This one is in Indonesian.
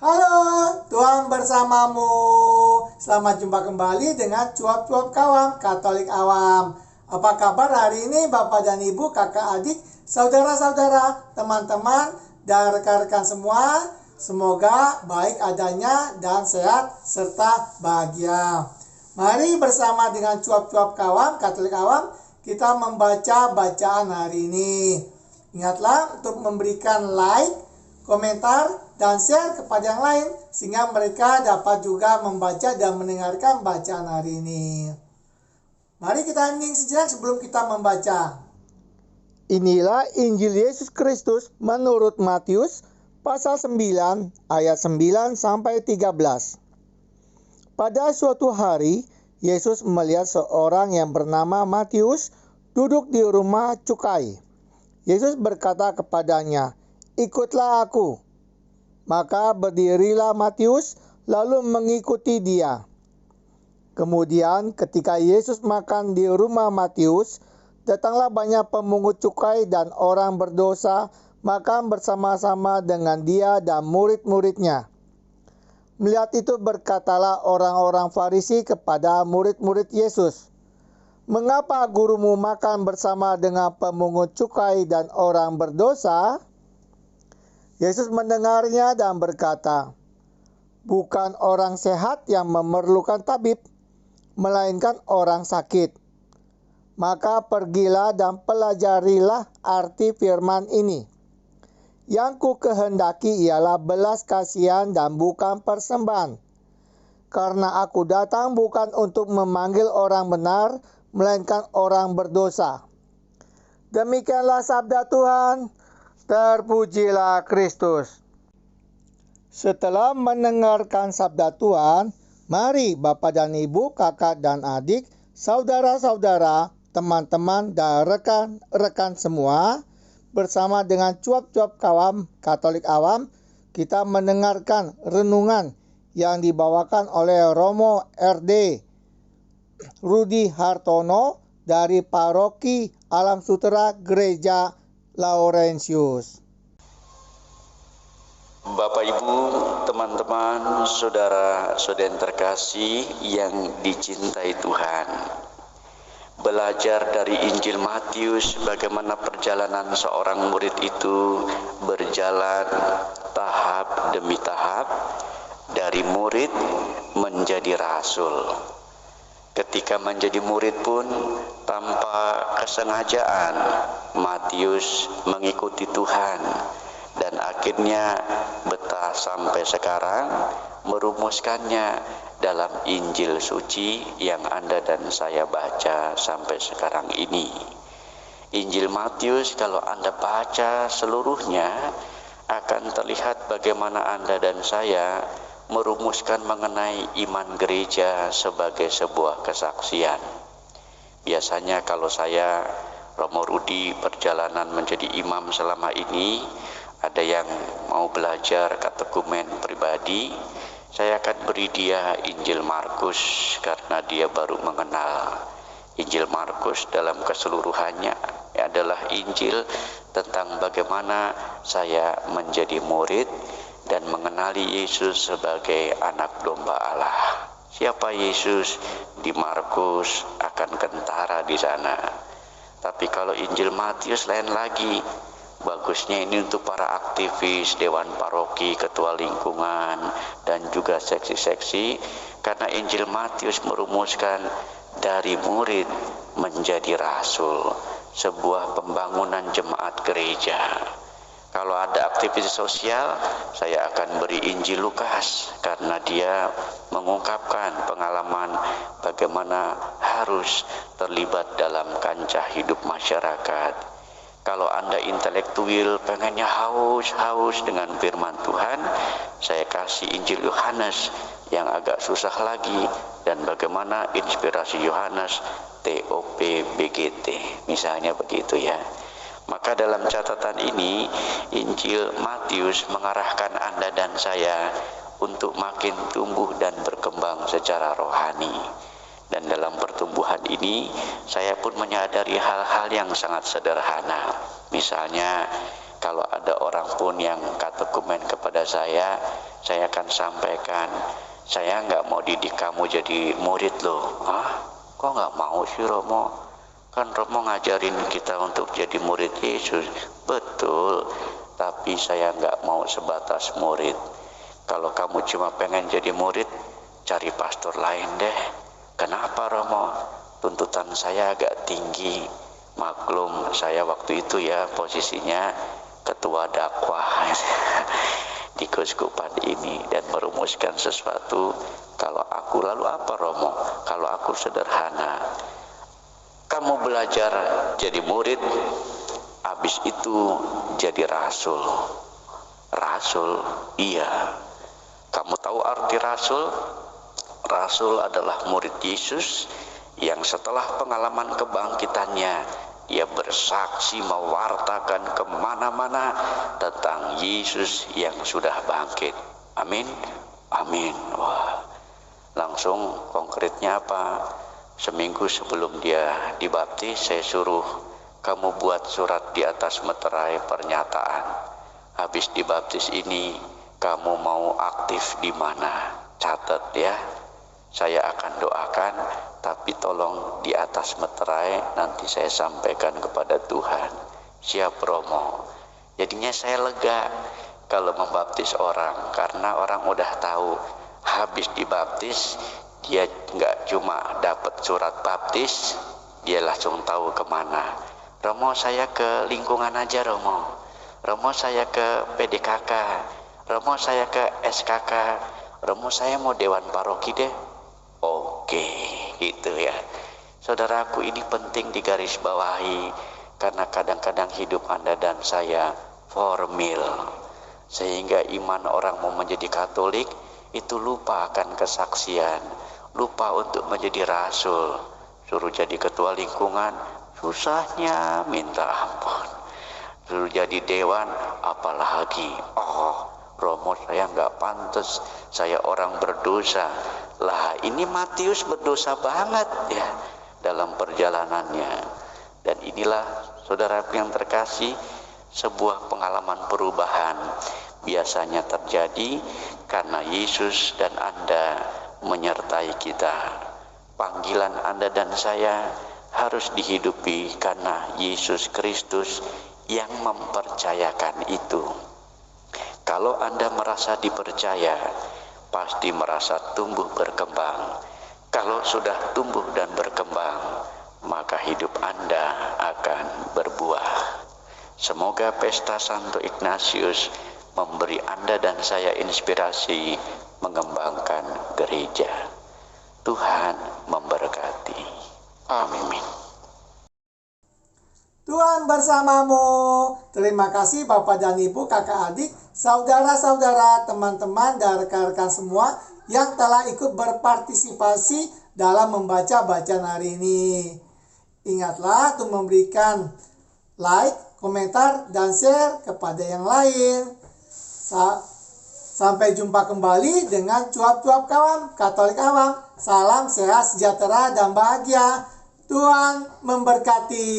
Halo, Tuhan bersamamu. Selamat jumpa kembali dengan Cuap-Cuap Kawam Katolik Awam. Apa kabar hari ini Bapak dan Ibu, kakak adik, saudara-saudara, teman-teman, dan rekan-rekan semua? Semoga baik adanya dan sehat serta bahagia. Mari bersama dengan Cuap-Cuap Kawam Katolik Awam kita membaca bacaan hari ini. Ingatlah untuk memberikan like, komentar, dan share kepada yang lain sehingga mereka dapat juga membaca dan mendengarkan bacaan hari ini. Mari kita hening sejenak sebelum kita membaca. Inilah Injil Yesus Kristus menurut Matius pasal 9 ayat 9 sampai 13. Pada suatu hari Yesus melihat seorang yang bernama Matius duduk di rumah cukai. Yesus berkata kepadanya, "Ikutlah aku." Maka berdirilah Matius lalu mengikuti dia. Kemudian ketika Yesus makan di rumah Matius, datanglah banyak pemungut cukai dan orang berdosa makan bersama-sama dengan dia dan murid-muridnya. Melihat itu berkatalah orang-orang Farisi kepada murid-murid Yesus, "Mengapa gurumu makan bersama dengan pemungut cukai dan orang berdosa?" Yesus mendengarnya dan berkata, "Bukan orang sehat yang memerlukan tabib, melainkan orang sakit. Maka pergilah dan pelajarilah arti firman ini. Yang ku kehendaki ialah belas kasihan dan bukan persembahan. Karena aku datang bukan untuk memanggil orang benar, melainkan orang berdosa." Demikianlah sabda Tuhan. Terpujilah Kristus. Setelah mendengarkan sabda Tuhan, mari Bapak dan Ibu, kakak dan adik, saudara-saudara, teman-teman dan rekan-rekan semua, bersama dengan Cuap-Cuap Kawam Katolik Awam, kita mendengarkan renungan yang dibawakan oleh Romo RD Rudi Hartono dari Paroki Alam Sutera Gereja Laurentius. Bapak, Ibu, teman-teman, saudara-saudara yang terkasih yang dicintai Tuhan. Belajar dari Injil Matius bagaimana perjalanan seorang murid itu berjalan tahap demi tahap dari murid menjadi rasul. Ketika menjadi murid pun tanpa kesengajaan Matius mengikuti Tuhan dan akhirnya betah sampai sekarang merumuskannya dalam Injil suci yang Anda dan saya baca sampai sekarang ini. Injil Matius kalau Anda baca seluruhnya akan terlihat bagaimana Anda dan saya merumuskan mengenai iman gereja sebagai sebuah kesaksian. Biasanya kalau saya, Romo Rudi, perjalanan menjadi imam selama ini, ada yang mau belajar katekumen pribadi, saya akan beri dia Injil Markus karena dia baru mengenal. Injil Markus dalam keseluruhannya adalah Injil tentang bagaimana saya menjadi murid dan mengenali Yesus sebagai anak domba Allah. Siapa Yesus? Di Markus akan kentara di sana. Tapi kalau Injil Matius lain lagi. Bagusnya ini untuk para aktivis, dewan paroki, ketua lingkungan, dan juga seksi-seksi. Karena Injil Matius merumuskan dari murid menjadi rasul, sebuah pembangunan jemaat gereja. Kalau ada aktivitas sosial, saya akan beri Injil Lukas karena dia mengungkapkan pengalaman bagaimana harus terlibat dalam kancah hidup masyarakat. Kalau Anda intelektual, pengennya haus dengan firman Tuhan, saya kasih Injil Yohanes yang agak susah lagi dan bagaimana inspirasi Yohanes TOP BGT, misalnya begitu ya. Maka dalam catatan ini, Injil Matius mengarahkan Anda dan saya untuk makin tumbuh dan berkembang secara rohani. Dan dalam pertumbuhan ini, saya pun menyadari hal-hal yang sangat sederhana. Misalnya, Kalau ada orang pun yang katekumen kepada saya akan sampaikan, saya nggak mau didik kamu jadi murid loh. Kok nggak mau sih Romo? Kan Romo ngajarin kita untuk jadi murid Yesus. Betul, tapi saya nggak mau sebatas murid. Kalau kamu cuma pengen jadi murid, cari pastor lain deh. Kenapa Romo? Tuntutan saya agak tinggi. Maklum, saya waktu itu ya posisinya ketua dakwah di keuskupan ini dan merumuskan sesuatu. Kalau aku, lalu apa Romo? Kalau aku sederhana, kamu belajar jadi murid, habis itu jadi rasul. Rasul, iya. Kamu tahu arti rasul? Rasul adalah murid Yesus yang setelah pengalaman kebangkitannya, dia bersaksi mewartakan kemana-mana tentang Yesus yang sudah bangkit. Amin, amin. Wah, langsung konkretnya apa? Seminggu sebelum dia dibaptis, saya suruh kamu buat surat di atas meterai pernyataan. Habis dibaptis ini, kamu mau aktif di mana? Catat ya. Saya akan doakan, tapi tolong di atas meterai nanti saya sampaikan kepada Tuhan. Siap Romo. Jadinya saya lega kalau membaptis orang, karena orang udah tahu habis dibaptis dia nggak cuma dapat surat baptis, dia langsung tahu kemana. Romo, saya ke lingkungan aja Romo. Romo, saya ke PDKK. Romo, saya ke SKK. Romo, saya mau dewan paroki deh. Oke, gitu ya. Saudaraku, ini penting digarisbawahi, karena kadang-kadang hidup Anda dan saya formil, sehingga iman orang mau menjadi Katolik itu lupa akan kesaksian, lupa untuk menjadi rasul. Suruh jadi ketua lingkungan, susahnya minta ampun. Suruh jadi dewan, apalagi. Romo, saya nggak pantas, saya orang berdosa. Lah, ini Matius berdosa banget ya dalam perjalanannya. Dan inilah saudaraku yang terkasih, sebuah pengalaman perubahan biasanya terjadi karena Yesus dan Anda menyertai kita. Panggilan Anda dan saya harus dihidupi karena Yesus Kristus yang mempercayakan itu. Kalau Anda merasa dipercaya, pasti merasa tumbuh berkembang. Kalau sudah tumbuh dan berkembang, maka hidup Anda akan berbuah. Semoga pesta Santo Ignatius memberi Anda dan saya inspirasi mengembangkan gereja. Tuhan memberkati. Amin. Tuhan bersamamu. Terima kasih Bapak dan Ibu, kakak adik, saudara-saudara, teman-teman, dan rekan-rekan semua yang telah ikut berpartisipasi dalam membaca bacaan hari ini. Ingatlah untuk memberikan like, komentar, dan share kepada yang lain. Sampai jumpa kembali dengan cuap-cuap kawam, Katolik awam. Salam sehat, sejahtera, dan bahagia. Tuhan memberkati.